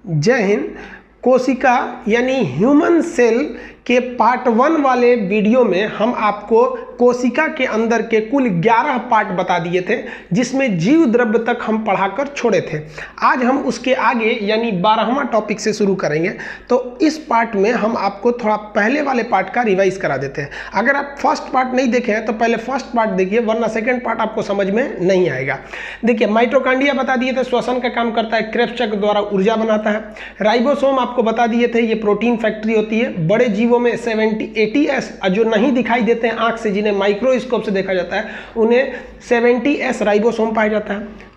जय हिंद। कोशिका यानी ह्यूमन सेल के पार्ट 1 वाले वीडियो में हम आपको कोशिका के अंदर के कुल 11 पार्ट बता दिए थे, जिसमें जीव द्रव्य तक हम पढ़ाकर छोड़े थे। आज हम उसके आगे यानी 12वां टॉपिक से शुरू करेंगे। तो इस पार्ट में हम आपको थोड़ा पहले वाले पार्ट का रिवाइज करा देते हैं। अगर आप फर्स्ट पार्ट नहीं देखे हैं तो पहले फर्स्ट पार्ट देखिए, वरना सेकेंड पार्ट आपको समझ में नहीं आएगा। देखिए, माइटोकॉन्ड्रिया बता दिए थे, श्वसन का काम करता है, क्रेब्स चक्र द्वारा ऊर्जा बनाता है। राइबोसोम आपको बता दिए थे, ये प्रोटीन फैक्ट्री होती है। बड़े जीवों में 70-80S जो नहीं दिखाई देते हैं आंख से, जिन्हें माइक्रोस्कोप से देखा जाता है, उन्हें 70S राइबोसोम पाया जाता है।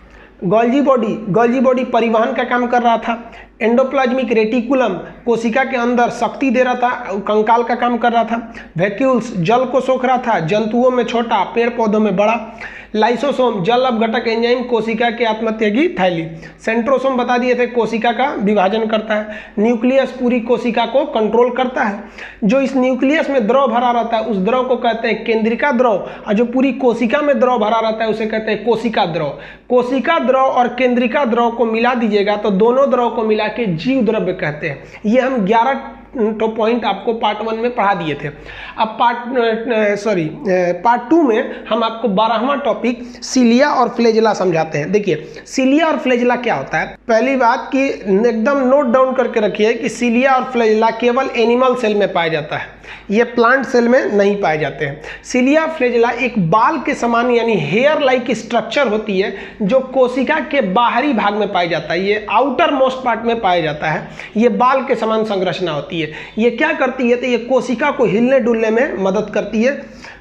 गोल्जी बॉडी परिवहन का काम कर रहा था। एंडोप्लाज्मिक रेटिकुलम कोशिका के अंदर शक्ति दे रहा था, कंकाल का काम कर रहा था। वैक्यूल्स जल को सोख रहा था, जंतुओं में छोटा, पेड़ पौधों में बड़ा। लाइसोसोम जल अपघटक एंजाइम कोशिका के आत्मत्यागी थैली। सेंट्रोसोम बता दिए थे, कोशिका का विभाजन करता है। न्यूक्लियस पूरी कोशिका को कंट्रोल करता है। जो इस न्यूक्लियस में द्रव भरा रहता है उस द्रव को कहते हैं केंद्रिका द्रव, और जो पूरी कोशिका में द्रव भरा रहता है उसे कहते हैं कोशिका द्रव। कोशिका द्रव और केंद्रिका द्रव को मिला दीजिएगा तो दोनों द्रव को मिला के जीव द्रव्य कहते हैं। ये हम 11 पॉइंट आपको पार्ट 1 में पढ़ा दिए थे। अब पार्ट 2 में हम आपको 12वां टॉपिक सिलिया और फ्लैजेला समझाते हैं। देखिए, सिलिया और फ्लैजेला क्या होता है। पहली बात कि एकदम नोट डाउन करके रखिए कि सिलिया और फ्लैजेला केवल एनिमल सेल में पाया जाता है, ये प्लांट सेल में नहीं पाए जाते हैं। सिलिया फ्लैजेला एक बाल के समान यानी हेयर लाइक स्ट्रक्चर होती है, जो कोशिका के बाहरी भाग में पाया जाता है। ये आउटर मोस्ट पार्ट में पाया जाता है। ये बाल के समान संरचना होती है। ये क्या करती है तो ये कोशिका को हिलने डुलने में मदद करती है,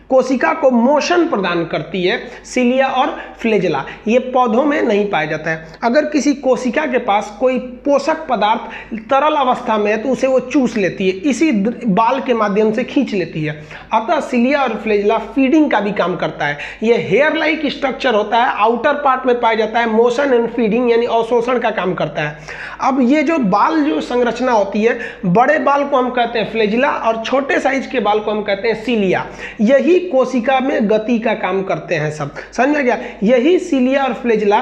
कोशिका को मोशन प्रदान करती है। सिलिया और फ्लैजेला ये पौधों में नहीं पाया जाता है। अगर किसी कोशिका के पास कोई पोषक पदार्थ तरल अवस्था में है तो उसे वो चूस लेती है, इसी बाल के माध्यम से खींच लेती है। अतः सिलिया और फ्लैजेला फीडिंग का भी काम करता है। ये हेयर लाइक स्ट्रक्चर होता है, आउटर पार्ट में पाया जाता है, मोशन एंड फीडिंग यानी अवशोषण का काम करता है। अब ये जो बाल जो संरचना होती है, बड़े बाल को हम कहते हैं फ्लैजेला और छोटे साइज के बाल को हम कहते हैं सिलिया। यही कोशिका में गति का काम करते हैं। सब समझ में गया। यही सिलिया और फ्लैजेला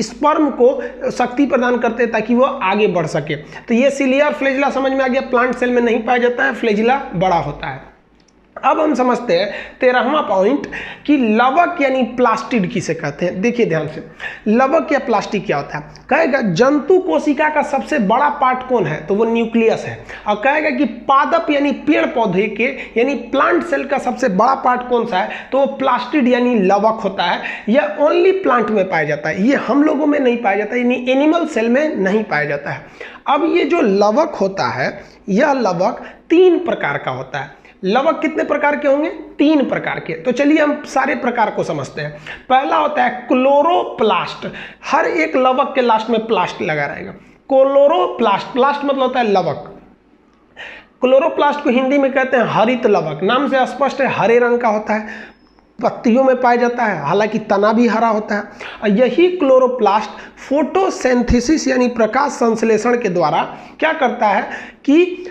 स्पर्म को शक्ति प्रदान करते हैं ताकि वो आगे बढ़ सके। तो ये सिलिया और फ्लैजेला समझ में आ गया। प्लांट सेल में नहीं पाया जाता है, फ्लैजेला बड़ा होता है। अब हम समझते हैं 13वां पॉइंट कि लवक यानी प्लास्टिड किसे कहते हैं। देखिए ध्यान से, लवक या प्लास्टिड क्या होता है। कहेगा जंतु कोशिका का सबसे बड़ा पार्ट कौन है तो वो न्यूक्लियस है। और कहेगा कि पादप यानी पेड़ पौधे के यानी प्लांट सेल का सबसे बड़ा पार्ट कौन सा है तो वो प्लास्टिड यानी लवक होता है। यह ओनली प्लांट में पाया जाता है, ये हम लोगों में नहीं पाया जाता, यानी एनिमल सेल में नहीं पाया जाता है। अब ये जो लवक होता है, यह लवक 3 प्रकार का होता है। लवक कितने प्रकार के होंगे? 3 प्रकार के। तो चलिए हम सारे प्रकार को समझते हैं। पहला होता है क्लोरोप्लास्ट। हर एक लवक के लास्ट में प्लास्ट लगा रहेगा। क्लोरोप्लास्ट, प्लास्ट मतलब होता है लवक। क्लोरोप्लास्ट को हिंदी में कहते हैं हरित लवक। नाम से स्पष्ट है, हरे रंग का होता है, पत्तियों में पाया जाता है, हालांकि तना भी हरा होता है। और यही क्लोरोप्लास्ट फोटोसिंथेसिस यानी प्रकाश संश्लेषण के द्वारा क्या करता है कि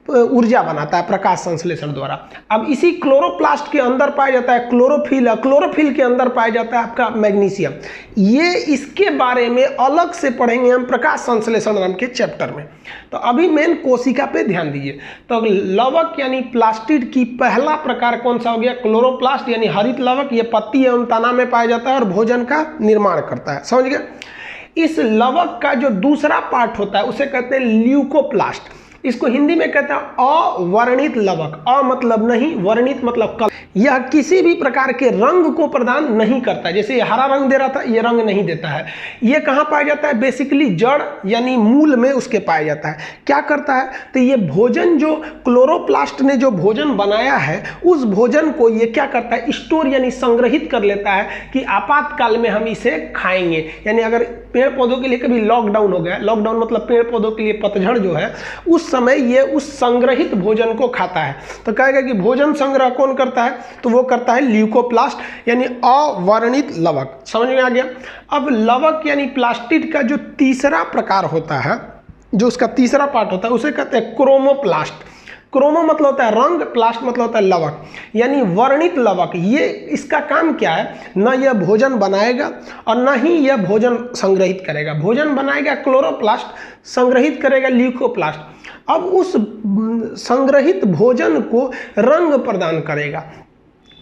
ऊर्जा बनाता है, प्रकाश संश्लेषण द्वारा। अब इसी क्लोरोप्लास्ट के अंदर पाया जाता है क्लोरोफिल, क्लोरोफिल के अंदर पाया जाता है आपका मैग्नीशियम। ये इसके बारे में अलग से पढ़ेंगे हम प्रकाश संश्लेषण नाम के चैप्टर में। तो अभी मेन कोशिका पे ध्यान दीजिए। तो लवक यानी प्लास्टिड की पहला प्रकार कौन सा हो गया? क्लोरोप्लास्ट यानी हरित लवक। ये पत्ती एवं तना में पाया जाता है और भोजन का निर्माण करता है। समझ गए। इस लवक का जो दूसरा पार्ट होता है उसे कहते हैं ल्यूकोप्लास्ट। इसको हिंदी में कहते हैं अवर्णित लवक। अ मतलब नहीं, वर्णित मतलब कलर। यह किसी भी प्रकार के रंग को प्रदान नहीं करता। जैसे ये हरा रंग दे रहा था, ये रंग नहीं देता है। ये कहाँ पाया जाता है? बेसिकली जड़ यानी मूल में उसके पाया जाता है। क्या करता है तो ये भोजन जो क्लोरोप्लास्ट ने जो भोजन बनाया है उस भोजन को ये क्या करता है? स्टोर यानी संग्रहित कर लेता है कि आपातकाल में हम इसे खाएंगे। यानी अगर पेड़ पौधों के लिए कभी लॉकडाउन हो गया, लॉकडाउन मतलब पेड़ पौधों के लिए पतझड़ जो है, उस समय ये उस संग्रहित भोजन को खाता है। तो कहेगा कि भोजन संग्रह कौन करता है तो वो करता है ल्यूकोप्लास्ट यानी अवर्णित लवक। समझ में आ गया। अब लवक यानी प्लास्टिड का जो तीसरा प्रकार होता है, जो उसका तीसरा पार्ट होता है उसे कहते हैं क्रोमोप्लास्ट। क्रोमो मतलब होता है रंग, प्लास्ट मतलब होता है लवक, यानी वर्णित लवक। ये इसका काम क्या है, न यह भोजन बनाएगा और न ही यह भोजन संग्रहित करेगा। भोजन बनाएगा क्लोरोप्लास्ट, संग्रहित करेगा ल्यूकोप्लास्ट। अब उस संग्रहित भोजन को रंग प्रदान करेगा।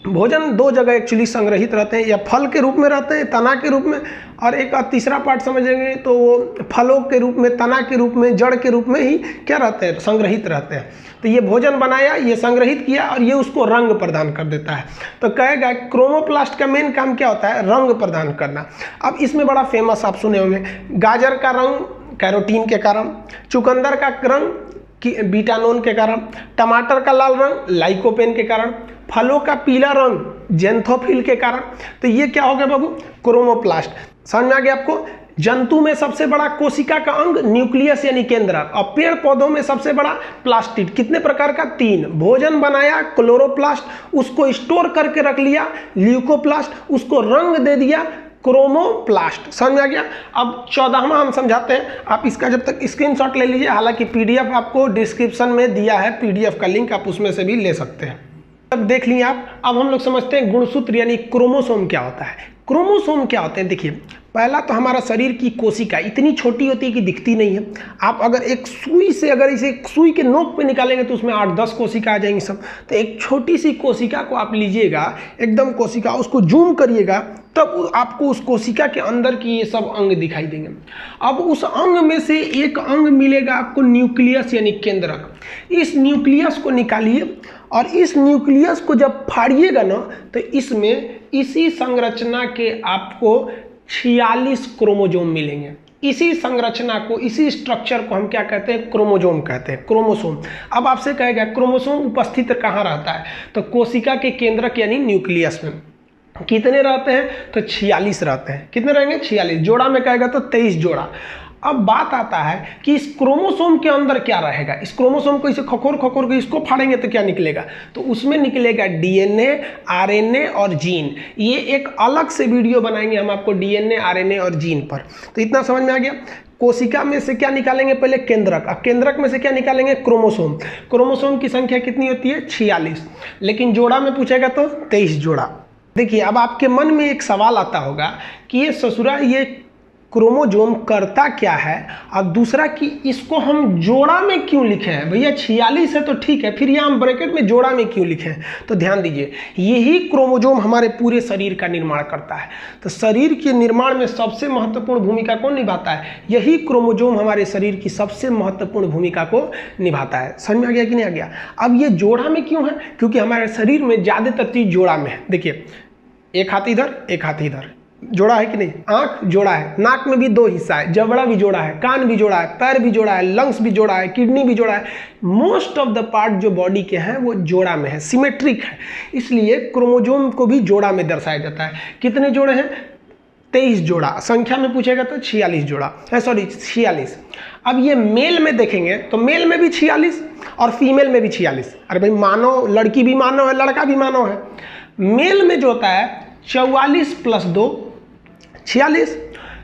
भोजन दो जगह एक्चुअली संग्रहित रहते हैं, या फल के रूप में रहते हैं, तना के रूप में, और एक तीसरा पार्ट समझेंगे तो वो फलों के रूप में, तना के रूप में, जड़ के रूप में ही क्या रहते हैं, संग्रहित रहते हैं। तो ये भोजन बनाया, ये संग्रहित किया और ये उसको रंग प्रदान कर देता है। तो कहेगा क्रोमोप्लास्ट का मेन काम क्या होता है, रंग प्रदान करना। अब इसमें बड़ा फेमस आप सुने होंगे, गाजर का रंग कैरोटीन के कारण, चुकंदर का रंग बीटानोन के कारण, टमाटर का लाल रंग लाइकोपेन के कारण, फलों का पीला रंग जेंथोफिल के कारण। तो ये क्या हो गया बाबू, क्रोमोप्लास्ट। समझ में आ गया आपको। जंतु में सबसे बड़ा कोशिका का अंग न्यूक्लियस यानी केंद्रक, और पेड़ पौधों में सबसे बड़ा प्लास्टिड। कितने प्रकार का, 3। भोजन बनाया क्लोरोप्लास्ट, उसको स्टोर करके रख लिया ल्यूकोप्लास्ट, उसको रंग दे दिया क्रोमोप्लास्ट। समझ में आ गया। अब 14वां हम समझाते हैं, आप इसका जब तक स्क्रीनशॉट ले लीजिए, हालांकि पीडीएफ आपको डिस्क्रिप्शन में दिया है, पीडीएफ का लिंक, आप उसमें से भी ले सकते हैं। अब देख लिए आप। अब हम लोग समझते हैं गुणसूत्र यानी क्रोमोसोम क्या होता है। क्रोमोसोम क्या होते हैं, देखिए पहला तो हमारा शरीर की कोशिका इतनी छोटी होती है कि दिखती नहीं है। आप अगर एक सुई से, अगर इसे सुई के नोक पे निकालेंगे तो उसमें 8-10 कोशिका आ जाएंगी सब। तो एक छोटी सी कोशिका को आप लीजिएगा, एकदम कोशिका, उसको जूम करिएगा, तब आपको उस कोशिका के अंदर की ये सब अंग दिखाई देंगे। अब उस अंग में से एक अंग मिलेगा आपको न्यूक्लियस यानी केंद्रक। इस न्यूक्लियस को निकालिए और इस न्यूक्लियस को जब फाड़िएगा ना, तो इसमें इसी संरचना के आपको 46 क्रोमोसोम मिलेंगे। इसी संरचना को, इसी स्ट्रक्चर को हम क्या कहते हैं, क्रोमोसोम कहते हैं, क्रोमोसोम। अब आपसे कहेगा क्रोमोसोम उपस्थित कहाँ रहता है, तो कोशिका के केंद्रक यानी न्यूक्लियस में। कितने रहते हैं, तो 46 रहते हैं। कितने रहेंगे, 46। जोड़ा में कहेगा तो 23 जोड़ा। अब बात आता है कि इस क्रोमोसोम के अंदर क्या रहेगा। इस क्रोमोसोम को इसे खखोर खखोर के इसको फाड़ेंगे तो क्या निकलेगा, तो उसमें निकलेगा डीएनए, आरएनए और जीन। ये एक अलग से वीडियो बनाएंगे हम आपको डीएनए, आरएनए और जीन पर। तो इतना समझ में आ गया। कोशिका में से क्या निकालेंगे, पहले केंद्रक, अब केंद्रक में से क्या निकालेंगे, क्रोमोसोम। क्रोमोसोम की संख्या कितनी होती है, 46, लेकिन जोड़ा में पूछेगा तो 23 जोड़ा। देखिए अब आपके मन में एक सवाल आता होगा कि ये ससुरा, ये क्रोमोसोम करता क्या है, और दूसरा कि इसको हम जोड़ा में क्यों लिखे हैं। भैया 46 है तो ठीक है, फिर यहाँ हम ब्रैकेट में जोड़ा में क्यों लिखे हैं। तो ध्यान दीजिए, यही क्रोमोसोम हमारे पूरे शरीर का निर्माण करता है। तो शरीर के निर्माण में सबसे महत्वपूर्ण भूमिका कौन निभाता है, यही क्रोमोसोम हमारे शरीर की सबसे महत्वपूर्ण भूमिका को निभाता है। समझ में आ गया कि नहीं आ गया। अब ये जोड़ा में क्यों है, क्योंकि हमारे शरीर में ज़्यादातर चीज जोड़ा में है। देखिए एक हाथ इधर, एक हाथ इधर, जोड़ा है कि नहीं। आंख जोड़ा है, नाक में भी 2 हिस्सा है, जबड़ा भी जोड़ा है, कान भी जोड़ा है, पैर भी जोड़ा है, लंग्स भी जोड़ा है, किडनी भी जोड़ा है। मोस्ट ऑफ द पार्ट जो बॉडी के हैं वो जोड़ा में है, सिमेट्रिक है। इसलिए क्रोमोसोम को भी जोड़ा में दर्शाया जाता है। कितने जोड़े हैं, 23 जोड़ा। संख्या में पूछेगा तो 46 जोड़ा है, सॉरी 46। अब ये मेल में देखेंगे तो मेल में भी 46 और फीमेल में भी 46। अरे भाई मानव, लड़की भी मानव है, लड़का भी मानव है। मेल में जो होता है 44 + 2 46,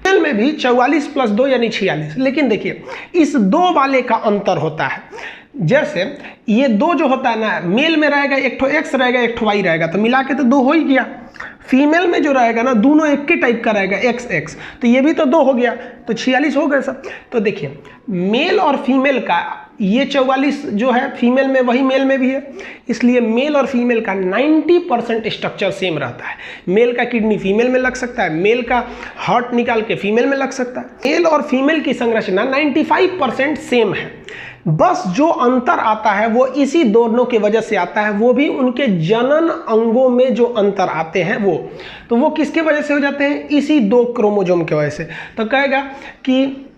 मेल में भी 44 + 2 यानी 46। लेकिन देखिए इस 2 वाले का अंतर होता है। जैसे ये 2 जो होता है ना, मेल में रहेगा एक ठो एक्स रहेगा, एक ठो वाई रहेगा, तो मिला के तो 2 हो ही गया। फीमेल में जो रहेगा ना, दोनों एक के टाइप का रहेगा, एक्स एक्स, तो ये भी तो 2 हो गया, तो 46 हो गए सब। तो देखिए मेल और फीमेल का ये 44 जो है फीमेल में, वही मेल में भी है। इसलिए मेल और फीमेल का 90% स्ट्रक्चर सेम रहता है। मेल का किडनी फीमेल में लग सकता है, मेल का हार्ट निकाल के फीमेल में लग सकता है। मेल और फीमेल की संरचना 95% सेम है। बस जो अंतर आता है वो इसी दोनों की वजह से आता है, वो भी उनके जनन अंगों में जो अंतर आते हैं वो, तो वो किसके वजह से हो जाते हैं, इसी 2 क्रोमोसोम की वजह से। तो कहेगा कि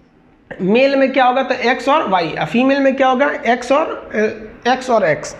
मेल में क्या होगा तो एक्स और वाई, फीमेल में क्या होगा एक्स और एक्स।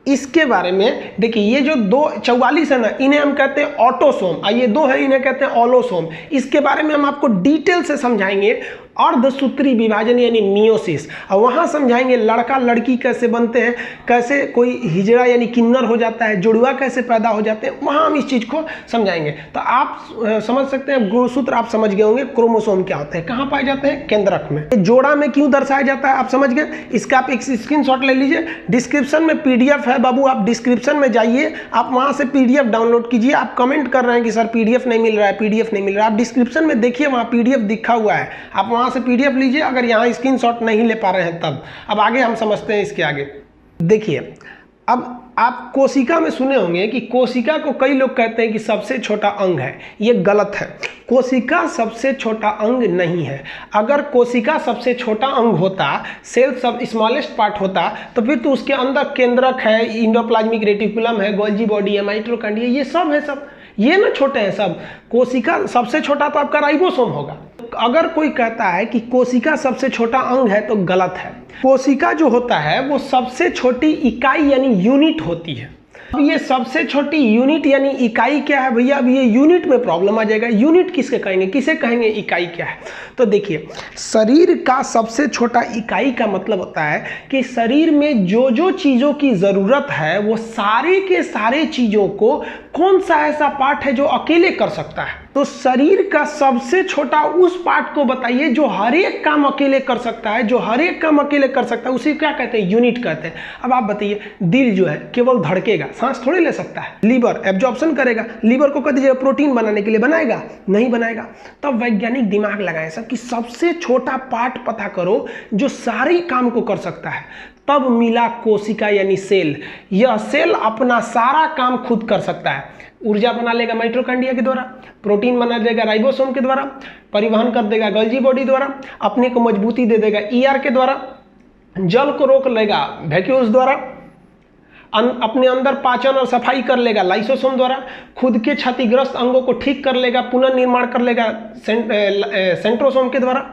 इसके बारे में देखिए, ये जो 44 है ना, इन्हें हम कहते हैं ऑटोसोम, और ये 2 है इन्हें कहते हैं ऑलोसोम। इसके बारे में हम आपको डिटेल से समझाएंगे। अर्धसूत्री विभाजन यानी मियोसिस, और वहाँ समझाएंगे लड़का लड़की कैसे बनते हैं, कैसे कोई हिजड़ा यानी किन्नर हो जाता है, जुड़वा कैसे पैदा हो जाते हैं, वहाँ हम इस चीज़ को समझाएंगे। तो आप समझ सकते हैं, गुणसूत्र आप समझ गए होंगे, क्रोमोसोम क्या होते हैं, कहाँ पाए जाते हैं, केंद्रक में। जोड़ा में क्यों दर्शाया जाता है आप समझ गए। इसका आप एक स्क्रीनशॉट ले लीजिए, डिस्क्रिप्शन में PDF है बाबू, आप डिस्क्रिप्शन में जाइए, आप वहाँ से PDF डाउनलोड कीजिए। आप कमेंट कर रहे हैं कि सर PDF नहीं मिल रहा है, PDF नहीं मिल रहा है, आप डिस्क्रिप्शन में देखिए, वहाँ PDF दिखा हुआ है, आप वहाँ से PDF लीजिए। अगर यहाँ स्क्रीनशॉट नहीं ले पा रहे हैं तब, अब आगे हम समझते हैं इसके आगे। देखिए, अब आप कोशिका में सुने होंगे कि कोशिका को कई लोग कहते हैं कि सबसे छोटा अंग है, ये गलत है। कोशिका सबसे छोटा अंग नहीं है। अगर कोशिका सबसे छोटा अंग होता, सेल सब स्मॉलेस्ट पार्ट होता, तो फिर तो उसके अंदर केंद्रक है, इंडोप्लाज्मिक रेटिकुलम है, गोल्जी बॉडी है, माइटोकॉन्ड्रिया, ये सब है, सब ये ना छोटे हैं सब। कोशिका सबसे छोटा तो आपका राइबोसोम होगा। अगर कोई कहता है कि कोशिका सबसे छोटा अंग है तो गलत है। कोशिका जो होता है वो सबसे छोटी इकाई यानी यूनिट होती है। अब ये सबसे छोटी यूनिट यानी इकाई क्या है भैया, अब ये यूनिट में प्रॉब्लम आ जाएगा। यूनिट किसके कहेंगे, किसे कहेंगे इकाई क्या है। तो देखिए, शरीर का सबसे छोटा इकाई का मतलब होता है कि शरीर में जो जो चीज़ों की ज़रूरत है वो सारे के सारे चीज़ों को कौन सा ऐसा पार्ट है जो अकेले कर सकता है। तो शरीर का सबसे छोटा उस पार्ट को बताइए जो हर एक काम अकेले कर सकता है, जो हर एक काम अकेले कर सकता है, उसे क्या कहते हैं, यूनिट कहते हैं। अब आप बताइए, दिल जो है केवल धड़केगा, सांस थोड़ी ले सकता है। लीवर एब्जॉर्प्शन करेगा, लीवर को कह दीजिएगा प्रोटीन बनाने के लिए, बनाएगा नहीं बनाएगा। तब वैज्ञानिक दिमाग लगाए सब कि सबसे छोटा पार्ट पता करो जो सारे काम को कर सकता है। तब मिला कोशिका यानी सेल। यह सेल अपना सारा काम खुद कर सकता है। ऊर्जा बना लेगा माइटोकॉन्ड्रिया के द्वारा, प्रोटीन बना देगा राइबोसोम के द्वारा, परिवहन कर देगा गोल्जी बॉडी द्वारा, अपने को मजबूती दे देगा ER के द्वारा, जल को रोक लेगा वैक्यूल्स द्वारा, अपने अंदर पाचन और सफाई कर लेगा लाइसोसोम द्वारा, खुद के क्षतिग्रस्त अंगों को ठीक कर लेगा, पुनर्निर्माण कर लेगा सेंट्रोसोम के द्वारा,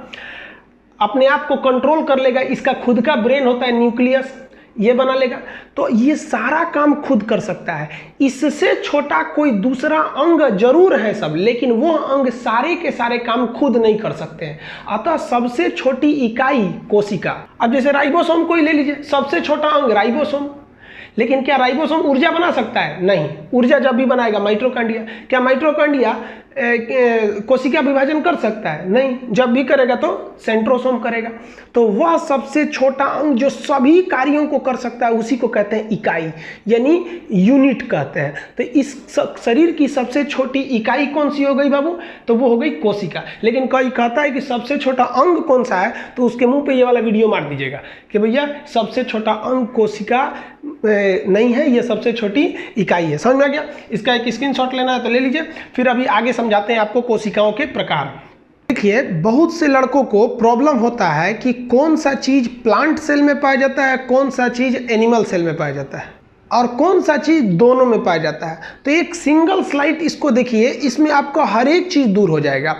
अपने आप को कंट्रोल कर लेगा, इसका खुद का ब्रेन होता है न्यूक्लियस, ये बना लेगा। तो ये सारा काम खुद कर सकता है। इससे छोटा कोई दूसरा अंग जरूर है सब, लेकिन वो अंग सारे के सारे काम खुद नहीं कर सकते हैं। अतः सबसे छोटी इकाई कोशिका। अब जैसे राइबोसोम को ही ले लीजिए, सबसे छोटा अंग राइबोसोम, लेकिन क्या राइबोसोम ऊर्जा बना सकता है, नहीं। ऊर्जा जब भी बनाएगा माइटोकॉन्ड्रिया। क्या माइटोकॉन्ड्रिया कोशिका विभाजन कर सकता है, नहीं। जब भी करेगा तो सेंट्रोसोम करेगा। तो वह सबसे छोटा अंग जो सभी कार्यों को कर सकता है उसी को कहते हैं इकाई यानी यूनिट कहते हैं। तो इस शरीर की सबसे छोटी इकाई कौन सी हो गई बाबू, तो वो हो गई कोशिका। लेकिन कोई कहता है कि सबसे छोटा अंग कौन सा है, तो उसके मुंह पे ये वाला वीडियो मार दीजिएगा कि भैया सबसे छोटा अंग कोशिका नहीं है, ये सबसे छोटी इकाई है। समझ में आ गया। इसका एक स्क्रीनशॉट लेना है तो ले लीजिए, फिर अभी आगे समझाते हैं आपको कोशिकाओं के प्रकार। देखिए, बहुत से लड़कों को प्रॉब्लम होता है कि कौन सा चीज प्लांट सेल में पाया जाता है, कौन सा चीज एनिमल सेल में पाया जाता है, और कौन सा चीज दोनों में पाया जाता है। तो एक सिंगल स्लाइड इसको देखिए, इसमें आपको हर एक चीज दूर हो जाएगा।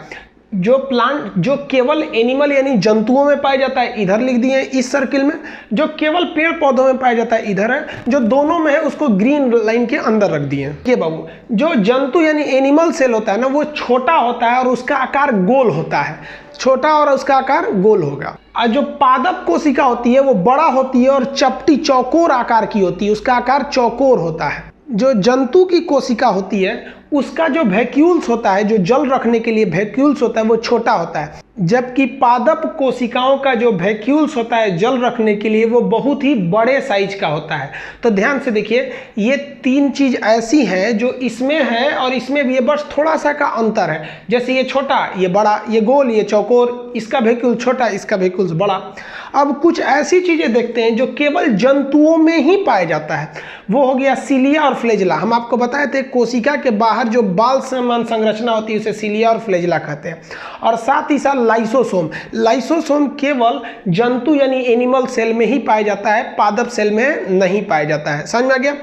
जो प्लांट जो केवल एनिमल यानी जंतुओं में पाया जाता है इधर लिख दिए इस सर्किल में, जो केवल पेड़ पौधों में पाया जाता है इधर है, जो दोनों में है उसको ग्रीन लाइन के अंदर रख दिए। ये बाबू, जो जंतु यानी एनिमल सेल होता है ना, वो छोटा होता है और उसका आकार गोल होता है, छोटा और उसका आकार गोल होगा। और जो पादप कोशिका होती है वो बड़ा होती है और चपटी चौकोर आकार की होती है, उसका आकार चौकोर होता है। जो जंतु की कोशिका होती है उसका जो वैक्यूल्स होता है, जो जल रखने के लिए वैक्यूल्स होता है, वो छोटा होता है, जबकि पादप कोशिकाओं का जो वैक्यूल्स होता है जल रखने के लिए वो बहुत ही बड़े साइज का होता है। तो ध्यान से देखिए, ये तीन चीज ऐसी हैं जो इसमें है और इसमें भी, ये बस थोड़ा सा का अंतर है। जैसे ये छोटा, ये बड़ा, ये गोल, ये चौकोर, इसका वैक्यूल छोटा, इसका वैक्यूल बड़ा। अब कुछ ऐसी चीजें देखते हैं जो केवल जंतुओं में ही पाया जाता है, वो हो गया सिलिया और फ्लैजेला। हम आपको बताए थे कोशिका के बाहर बाहर जो बाल समान संरचना होती है उसे सिलिया और फ्लैजेला कहते हैं। और साथ ही साथ लाइसोसोम, लाइसोसोम केवल जंतु यानी एनिमल सेल में ही पाया जाता है, पादप सेल में नहीं पाया जाता है। समझ में आ गया?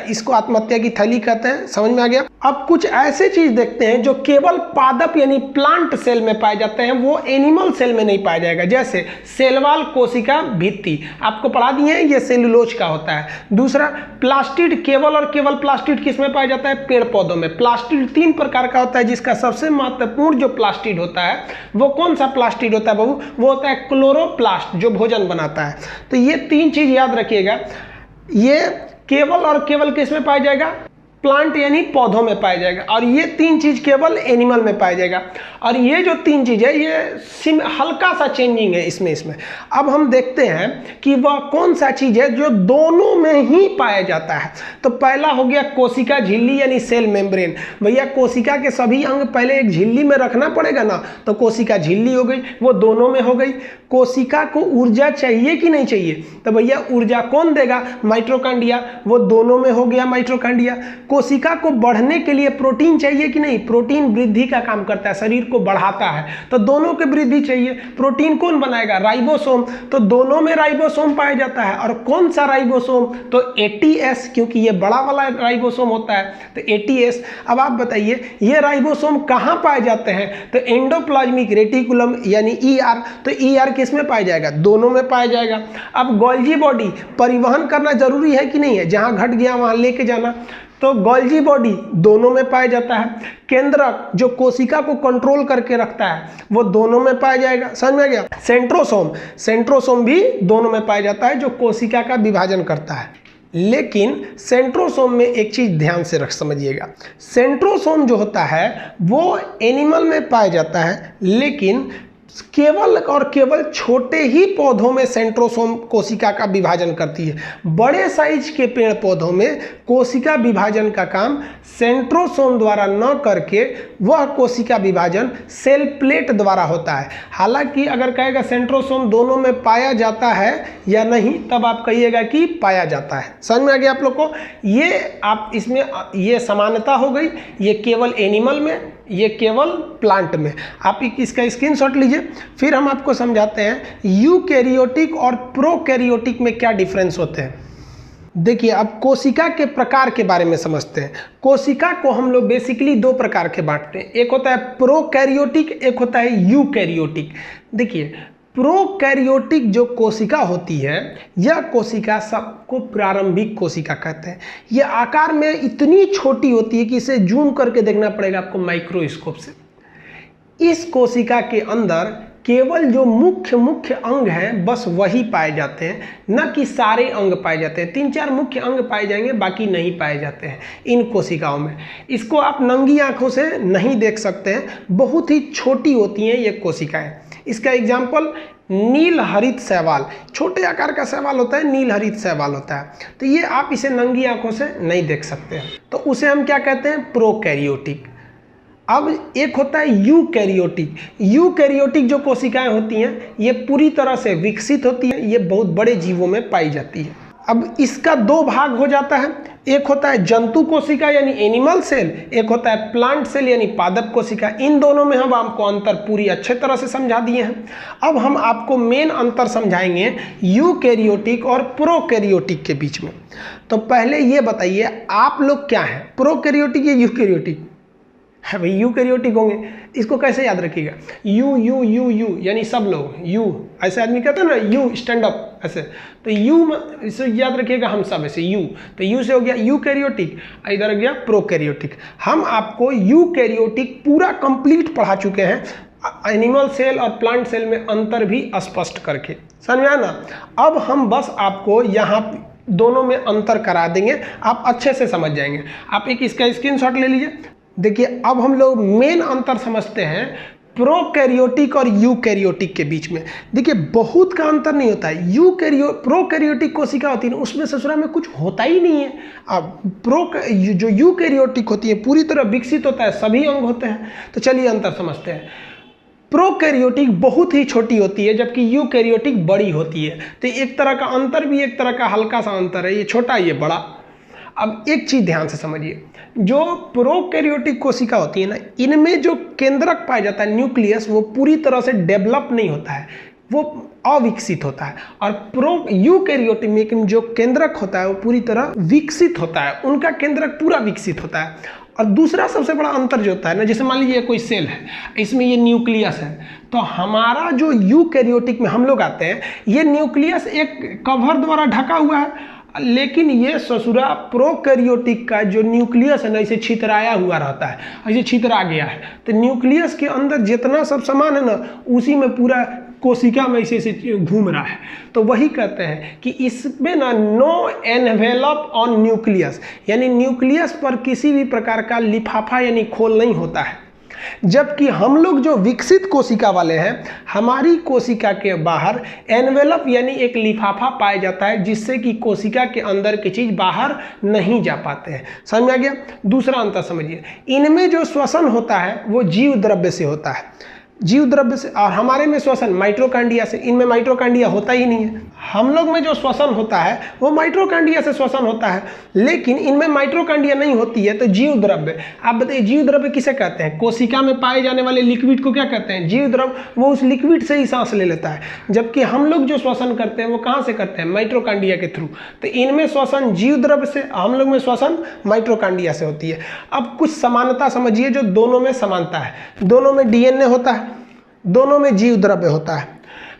इसको आत्महत्या की थैली कहते हैं। समझ में आ गया? अब कुछ ऐसे चीज देखते हैं जो केवल पादप यानी प्लांट सेल में पाए जाते हैं, वो एनिमल सेल में नहीं पाया जाएगा। जैसे सेलवाल कोशिका भित्ति आपको पढ़ा दिए हैं, ये सेलुलोज का होता है। दूसरा प्लास्टिड, केवल और केवल प्लास्टिड किस में पाया जाता है? पेड़ पौधों में। प्लास्टिड 3 प्रकार का होता है, जिसका सबसे महत्वपूर्ण जो प्लास्टिड होता है वो कौन सा प्लास्टिड होता है बाबू? वो होता है क्लोरोप्लास्ट, जो भोजन बनाता है। तो ये 3 चीज याद रखिएगा। ये केवल और केवल किस में पाया जाएगा? प्लांट यानी पौधों में पाया जाएगा। और ये 3 चीज केवल एनिमल में पाया जाएगा। और ये जो 3 चीज है ये हल्का सा चेंजिंग है इसमें। अब हम देखते हैं कि वह कौन सा चीज है जो दोनों में ही पाया जाता है। तो पहला हो गया कोशिका झिल्ली यानी सेल मेम्ब्रेन। भैया कोशिका के सभी अंग पहले एक झिल्ली में रखना पड़ेगा ना, तो कोशिका झिल्ली हो गई, वो दोनों में हो गई। कोशिका को ऊर्जा चाहिए कि नहीं चाहिए? तो भैया ऊर्जा कौन देगा? माइटोकॉन्ड्रिया, वो दोनों में हो गया माइटोकॉन्ड्रिया। कोशिका को बढ़ने के लिए प्रोटीन चाहिए कि नहीं? प्रोटीन वृद्धि का काम करता है, शरीर को बढ़ाता है, तो दोनों की वृद्धि चाहिए। प्रोटीन कौन बनाएगा? राइबोसोम, तो दोनों में राइबोसोम पाया जाता है। और कौन सा राइबोसोम? तो एटीएस, क्योंकि ये बड़ा वाला राइबोसोम होता है, तो एटीएस। अब आप बताइए ये राइबोसोम कहाँ पाए जाते हैं? तो एंडोप्लाज्मिक रेटिकुलम यानी ईआर, तो ईआर किस में पाया जाएगा? दोनों में पाया जाएगा। अब गोल्जी बॉडी परिवहन करना जरूरी है कि नहीं है? जहां घट गया वहां लेके जाना, तो गोल्जी बॉडी दोनों में पाया जाता है। केंद्रक जो कोशिका को कंट्रोल करके रखता है वो दोनों में पाया जाएगा। समझ में आ गया? सेंट्रोसोम, सेंट्रोसोम भी दोनों में पाया जाता है, जो कोशिका का विभाजन करता है। लेकिन सेंट्रोसोम में एक चीज ध्यान से समझिएगा, सेंट्रोसोम जो होता है वो एनिमल में पाया जाता है, लेकिन केवल और केवल छोटे ही पौधों में सेंट्रोसोम कोशिका का विभाजन करती है। बड़े साइज के पेड़ पौधों में कोशिका विभाजन का काम सेंट्रोसोम द्वारा न करके वह कोशिका विभाजन सेल प्लेट द्वारा होता है। हालांकि अगर कहेगा सेंट्रोसोम दोनों में पाया जाता है या नहीं, तब आप कहिएगा कि पाया जाता है। समझ में आ गया आप लोग को? ये आप इसमें ये समानता हो गई, ये केवल एनिमल में, ये केवल प्लांट में। आप इसका स्क्रीनशॉट लीजिए, फिर हम आपको समझाते हैं यूकैरियोटिक और प्रोकैरियोटिक में क्या डिफरेंस होते हैं। देखिए अब कोशिका के प्रकार के बारे में समझते हैं। कोशिका को हम लोग बेसिकली 2 प्रकार के बांटते हैं, एक होता है प्रोकैरियोटिक, एक होता है यूकैरियोटिक। देखिए प्रोकैरियोटिक जो कोशिका होती है, यह कोशिका सबको प्रारंभिक कोशिका कहते हैं। यह आकार में इतनी छोटी होती है कि इसे जूम करके देखना पड़ेगा आपको माइक्रोस्कोप से। इस कोशिका के अंदर केवल जो मुख्य अंग हैं बस वही पाए जाते हैं, न कि सारे अंग पाए जाते हैं। 3-4 मुख्य अंग पाए जाएंगे, बाकी नहीं पाए जाते हैं इन कोशिकाओं में। इसको आप नंगी आंखों से नहीं देख सकते हैं, बहुत ही छोटी होती हैं ये कोशिकाएं। इसका एग्जाम्पल नील हरित शैवाल, छोटे आकार का शैवाल होता है, नील हरित शैवाल होता है। तो ये आप इसे नंगी आंखों से नहीं देख सकते हैं, तो उसे हम क्या कहते हैं? प्रोकैरियोटिक। अब एक होता है यूकैरियोटिक। यूकैरियोटिक जो कोशिकाएं होती हैं ये पूरी तरह से विकसित होती हैं, ये बहुत बड़े जीवों में पाई जाती है। अब इसका 2 भाग हो जाता है, एक होता है जंतु कोशिका यानी एनिमल सेल, एक होता है प्लांट सेल यानी पादप कोशिका। इन दोनों में हम आपको अंतर पूरी अच्छे तरह से समझा दिए हैं। अब हम आपको मेन अंतर समझाएंगे यूकैरियोटिक और प्रोकैरियोटिक के बीच में। तो पहले ये बताइए आप लोग क्या हैं, प्रोकैरियोटिक या यूकैरियोटिक? है भाई यूकैरियोटिक होंगे। इसको कैसे याद रखिएगा? यू यू यू यू यानी सब लोग, यू ऐसे आदमी कहते हैं ना, यू स्टैंड अप ऐसे, तो यू इसे याद रखिएगा, हम सब ऐसे यू। तो यू से हो गया यूकैरियोटिक, इधर हो गया प्रोकैरियोटिक। हम आपको यूकैरियोटिक पूरा कंप्लीट पढ़ा चुके हैं, एनिमल सेल और प्लांट सेल में अंतर भी स्पष्ट करके। समझ में आया ना? अब हम बस आपको यहाँ दोनों में अंतर करा देंगे, आप अच्छे से समझ जाएंगे। आप एक इसका स्क्रीनशॉट ले लीजिए। देखिए अब हम लोग मेन अंतर समझते हैं प्रोकैरियोटिक और यूकैरियोटिक के बीच में। देखिए बहुत का अंतर नहीं होता है। प्रोकैरियोटिक कोशिका होती है ना, उसमें ससुरा में कुछ होता ही नहीं है। अब जो यूकैरियोटिक होती है पूरी तरह विकसित होता है, सभी अंग होते हैं। तो चलिए अंतर समझते हैं। प्रोकैरियोटिक बहुत ही छोटी होती है, जबकि यूकैरियोटिक बड़ी होती है। तो एक तरह का अंतर भी एक तरह का हल्का सा अंतर है, ये छोटा ये बड़ा। अब एक चीज ध्यान से समझिए, जो प्रोकैरियोटिक कोशिका होती है ना, इनमें जो केंद्रक पाया जाता है न्यूक्लियस, वो पूरी तरह से डेवलप नहीं होता है, वो अविकसित होता है। और यूकैरियोटिक में जो केंद्रक होता है वो पूरी तरह विकसित होता है, उनका केंद्रक पूरा विकसित होता है। और दूसरा सबसे बड़ा अंतर जो होता है ना, जैसे मान लीजिए कोई सेल है, इसमें ये न्यूक्लियस है, तो हमारा जो यूकैरियोटिक में हम लोग आते हैं, ये न्यूक्लियस एक कवर द्वारा ढका हुआ है, लेकिन ये ससुरा प्रोकैरियोटिक का जो न्यूक्लियस है ना, इसे छितराया हुआ रहता है, ऐसे छितरा गया है। तो न्यूक्लियस के अंदर जितना सब सामान है ना, उसी में पूरा कोशिका में ऐसे घूम रहा है। तो वही कहते हैं कि इसमें ना नो एनवेलप ऑन न्यूक्लियस, यानी न्यूक्लियस पर किसी भी प्रकार का लिफाफा यानी खोल नहीं होता है। जबकि हम लोग जो विकसित कोशिका वाले हैं, हमारी कोशिका के बाहर एनवेलप यानी एक लिफाफा पाया जाता है, जिससे कि कोशिका के अंदर की चीज बाहर नहीं जा पाते हैं। समझ में आ गया? दूसरा अंतर समझिए, इनमें जो श्वसन होता है वो जीव द्रव्य से होता है, जीव द्रव्य से, और हमारे में श्वसन माइटोकॉन्ड्रिया से। इनमें माइटोकॉन्ड्रिया होता ही नहीं है। हम लोग में जो श्वसन होता है वो माइटोकॉन्ड्रिया से श्वसन होता है, लेकिन इनमें माइटोकॉन्ड्रिया नहीं होती है। तो जीव द्रव्य, आप बताइए जीव द्रव्य किसे कहते हैं? कोशिका में पाए जाने वाले लिक्विड को क्या कहते हैं? जीव द्रव्य। वो उस लिक्विड से ही सांस ले लेता है, जबकि हम लोग जो श्वसन करते हैं वो कहाँ से करते हैं? माइटोकॉन्ड्रिया के थ्रू। तो इनमें श्वसन जीव द्रव्य से, हम लोग में श्वसन माइटोकॉन्ड्रिया से होती है। अब कुछ समानता समझिए जो दोनों में समानता है। दोनों में डीएनए होता है, दोनों में जीव द्रव्य होता है।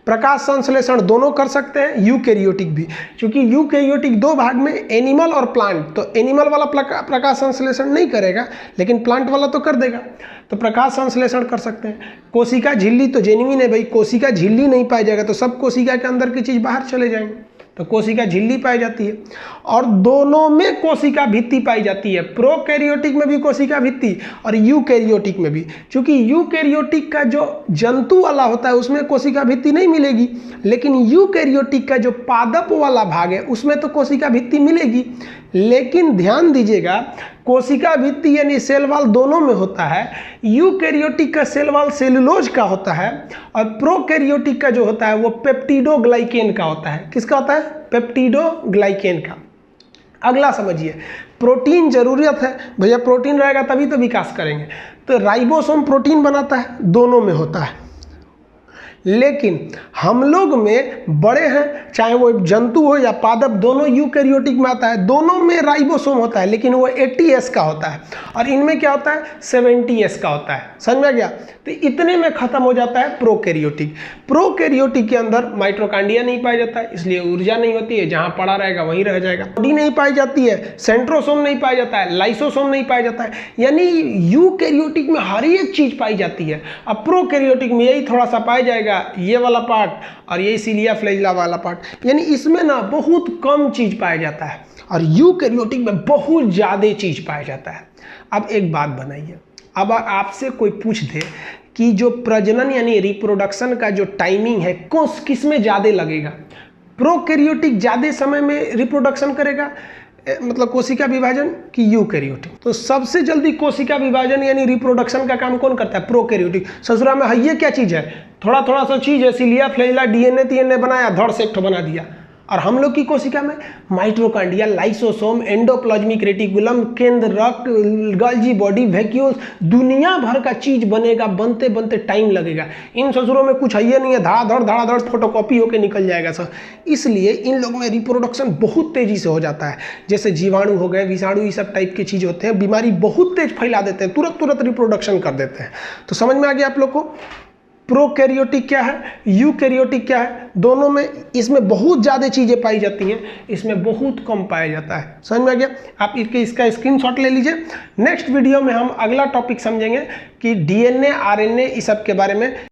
प्रकाश संश्लेषण दोनों कर सकते हैं, यूकैरियोटिक भी, क्योंकि यूकैरियोटिक दो भाग में, एनिमल और प्लांट। तो एनिमल वाला प्रकाश संश्लेषण नहीं करेगा, लेकिन प्लांट वाला तो कर देगा। तो प्रकाश संश्लेषण कर सकते हैं। कोशिका झिल्ली तो जेन्युइन है भाई, कोशिका झिल्ली नहीं पाया जाएगा तो सब कोशिका के अंदर की चीज बाहर चले जाएंगे, तो कोशिका झिल्ली पाई जाती है। और दोनों में कोशिका भित्ति पाई जाती है, प्रोकैरियोटिक में भी कोशिका भित्ति और यूकैरियोटिक में भी। क्योंकि यूकैरियोटिक का जो जंतु वाला होता है उसमें कोशिका भित्ति नहीं मिलेगी, लेकिन यूकैरियोटिक का जो पादप वाला भाग है उसमें तो कोशिका भित्ति मिलेगी। लेकिन ध्यान दीजिएगा, कोशिका भित्ति यानी सेल वॉल दोनों में होता है। यूकैरियोटिक का सेल वॉल सेलुलोज का होता है, और प्रोकैरियोटिक का जो होता है वो पेप्टिडोग्लाइकेन का होता है। किसका होता है? पेप्टिडोग्लाइकेन का। अगला समझिए, प्रोटीन जरूरत है भैया, प्रोटीन रहेगा तभी तो विकास करेंगे। तो राइबोसोम प्रोटीन बनाता है, दोनों में होता है। लेकिन हम लोग में बड़े हैं, चाहे वो जंतु हो या पादप, दोनों यूकैरियोटिक में आता है, दोनों में राइबोसोम होता है, लेकिन वो 80S का होता है, और इनमें क्या होता है? 70S का होता है। समझ में आ गया? तो इतने में खत्म हो जाता है प्रोकैरियोटिक। प्रोकैरियोटिक के अंदर माइटोकॉन्ड्रिया नहीं पाया जाता है, इसलिए ऊर्जा नहीं होती है, जहां पड़ा रहेगा वहीं रह जाएगा। बॉडी नहीं पाई जाती है, सेंट्रोसोम नहीं पाया जाता है, लाइसोसोम नहीं पाया जाता है, यानी यूकैरियोटिक में हर एक चीज पाई जाती है। अब प्रोकैरियोटिक में यही थोड़ा सा पाया जाएगा, ये वाला पार्ट, और यही सिलिया फ्लैजिला वाला पार्ट, यानी इसमें ना बहुत कम चीज पाया जाता है, और यूकैरियोटिक में बहुत ज्यादा चीज पाया जाता है। अब एक बात बनाइए, अब आपसे कोई पूछ दे कि जो प्रजनन यानी रिप्रोडक्शन का जो टाइमिंग है किस में ज़्यादा लगेगा? प्रोकैरियोटिक ज़्यादा समय में रिप्रोडक्शन करेगा, मतलब कोशिका विभाजन, की यूकैरियोटिक? तो सबसे जल्दी कोशिका विभाजन यानी रिप्रोडक्शन का काम कौन करता है? प्रोकैरियोटिक। ससुरा में ये क्या चीज़ है? थोड़ा थोड़ा सा चीज़ है, सिलिया फ्लैजिला, डीएनए बनाया, धड़ से एक ठो बना दिया। और हम लोग की कोशिका में माइटोकॉन्ड्रिया, लाइसोसोम, एंडोप्लाज्मिक रेटिकुलम, केंद्रक, गोल्गी बॉडी, वैक्यूल्स, दुनिया भर का चीज बनेगा, बनते बनते टाइम लगेगा। इन ससुरों में कुछ है ये नहीं है, धड़ाधड़ फोटोकॉपी होकर निकल जाएगा सर। इसलिए इन लोगों में रिप्रोडक्शन बहुत तेजी से हो जाता है। जैसे जीवाणु हो गए, विषाणु, ये सब टाइप की चीज होते हैं, बीमारी बहुत तेज फैला देते हैं, तुरंत रिप्रोडक्शन कर देते हैं। तो समझ में आ गया आप लोग को? प्रोकैरियोटिक क्या है, यूकैरियोटिक क्या है? दोनों में इसमें बहुत ज़्यादा चीज़ें पाई जाती हैं, इसमें बहुत कम पाया जाता है। समझ में आ गया? आप इसका स्क्रीनशॉट ले लीजिए। नेक्स्ट वीडियो में हम अगला टॉपिक समझेंगे कि डीएनए, आरएनए, इस सब के बारे में।